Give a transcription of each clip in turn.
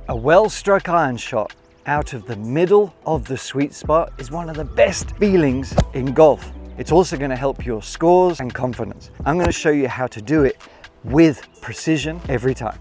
A well-struck iron shot out of the middle of the sweet spot is one of the best feelings in golf. It's also going to help your scores and confidence. I'm going to show you how to do it with precision every time.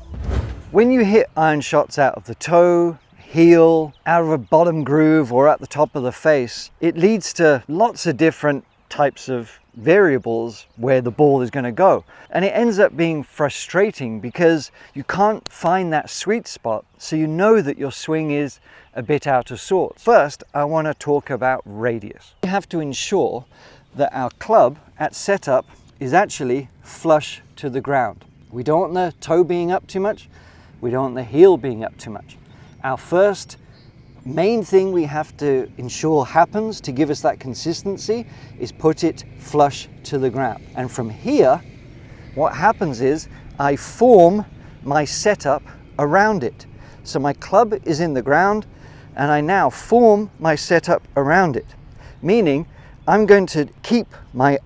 When you hit iron shots out of the toe, heel, out of a bottom groove or at the top of the face, it leads to lots of different types of variables where the ball is going to go. And it ends up being frustrating because you can't find that sweet spot, so you know that your swing is a bit out of sorts. First, I want to talk about radius. We have to ensure that our club at setup is actually flush to the ground. We don't want the toe being up too much. We don't want the heel being up too much. Our first main thing we have to ensure happens to give us that consistency is put it flush to the ground. And from here, what happens is I form my setup around it. So my club is in the ground and I now form my setup around it, meaning I'm going to keep my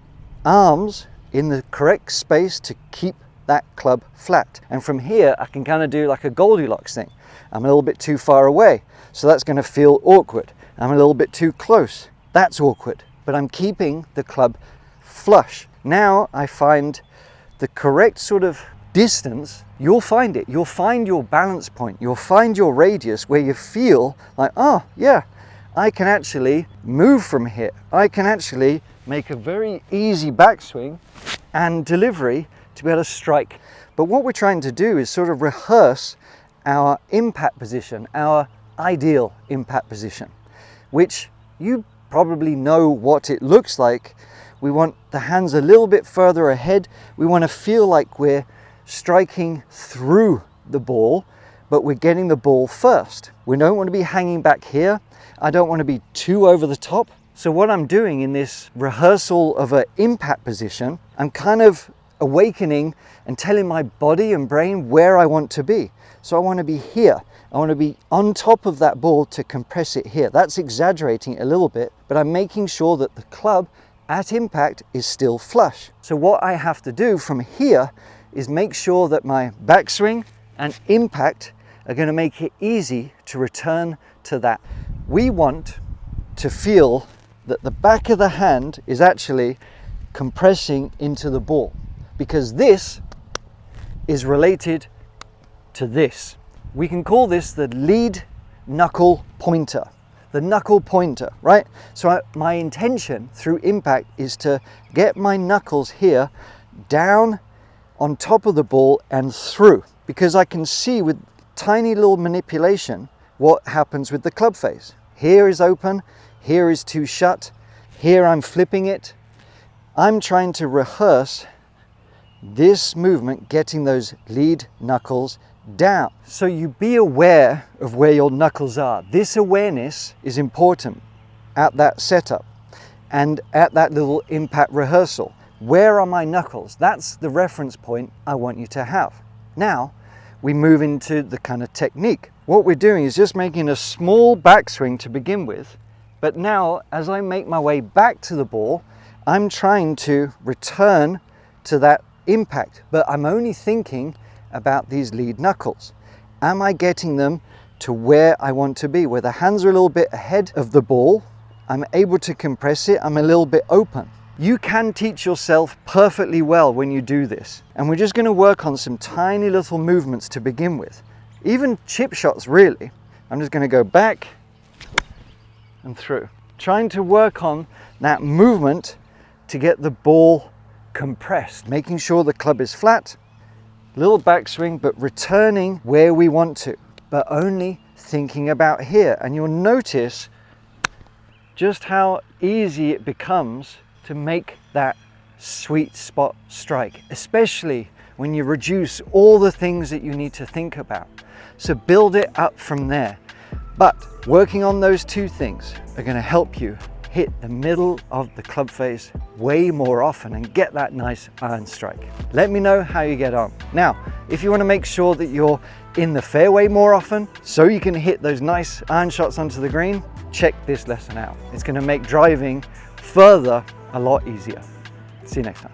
arms in the correct space to keep that club flat. And from here, I can kind of do like a Goldilocks thing. I'm a little bit too far away, so that's going to feel awkward. I'm a little bit too close. That's awkward, but I'm keeping the club flush. Now I find the correct sort of distance. You'll find it. You'll find your balance point. You'll find your radius where you feel like, oh yeah, I can actually move from here. I can actually make a very easy backswing and delivery to be able to strike. But what we're trying to do is sort of rehearse our impact position, our ideal impact position, which you probably know what it looks like. We want the hands a little bit further ahead. We want to feel like we're striking through the ball, but we're getting the ball first. We don't want to be hanging back here. I don't want to be too over the top. So what I'm doing in this rehearsal of an impact position, I'm kind of awakening and telling my body and brain where I want to be. So I want to be here. I want to be on top of that ball to compress it here. That's exaggerating it a little bit, but I'm making sure that the club at impact is still flush. So what I have to do from here is make sure that my backswing and impact are going to make it easy to return to that. We want to feel that the back of the hand is actually compressing into the ball, because this is related to this. We can call this the lead knuckle pointer, the knuckle pointer, right? So my intention through impact is to get my knuckles here down on top of the ball and through, because I can see with tiny little manipulation what happens with the club face. Here is open, here is too shut, here I'm flipping it. I'm trying to rehearse this movement, getting those lead knuckles down. So you be aware of where your knuckles are. This awareness is important at that setup and at that little impact rehearsal. Where are my knuckles? That's the reference point I want you to have. Now we move into the kind of technique. What we're doing is just making a small backswing to begin with, but now as I make my way back to the ball, I'm trying to return to that impact, but I'm only thinking about these lead knuckles. Am I getting them to where I want to be, where the hands are a little bit ahead of the ball? I'm able to compress it, I'm a little bit open. You can teach yourself perfectly well when you do this. And we're just going to work on some tiny little movements to begin with. Even chip shots, really. I'm just going to go back and through. Trying to work on that movement to get the ball compressed, making sure the club is flat, little backswing, but returning where we want to, but only thinking about here. And you'll notice just how easy it becomes to make that sweet spot strike, especially when you reduce all the things that you need to think about. So build it up from there. But working on those two things are going to help you hit the middle of the club face way more often and get that nice iron strike. Let me know how you get on. Now, if you want to make sure that you're in the fairway more often so you can hit those nice iron shots onto the green, check this lesson out. It's going to make driving further a lot easier. See you next time.